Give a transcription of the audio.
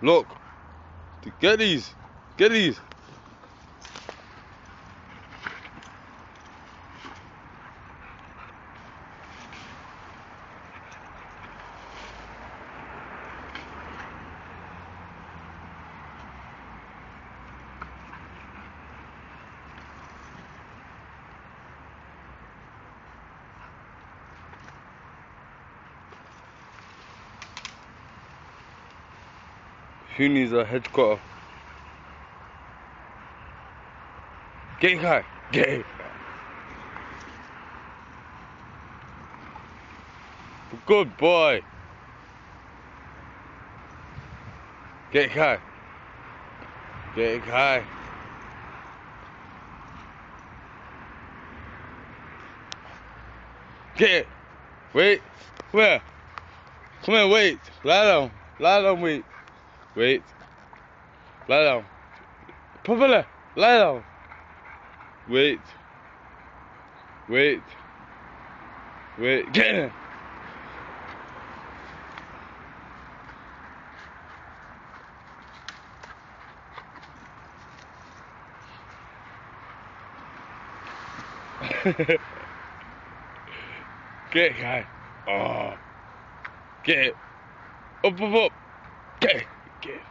Look. Get these. Get these. Who needs a headquarter? Get it, guy. Get it. Good boy. Get it, guy. Get it, guy. Get it. Wait. Come here. Come here, wait. Lie down. Lie down, wait. Wait. Lie down. Papa, lie down. Wait. Wait. Wait. Get in. Get it, guy. Oh. Get it. Up, up, up. Get it. Get it.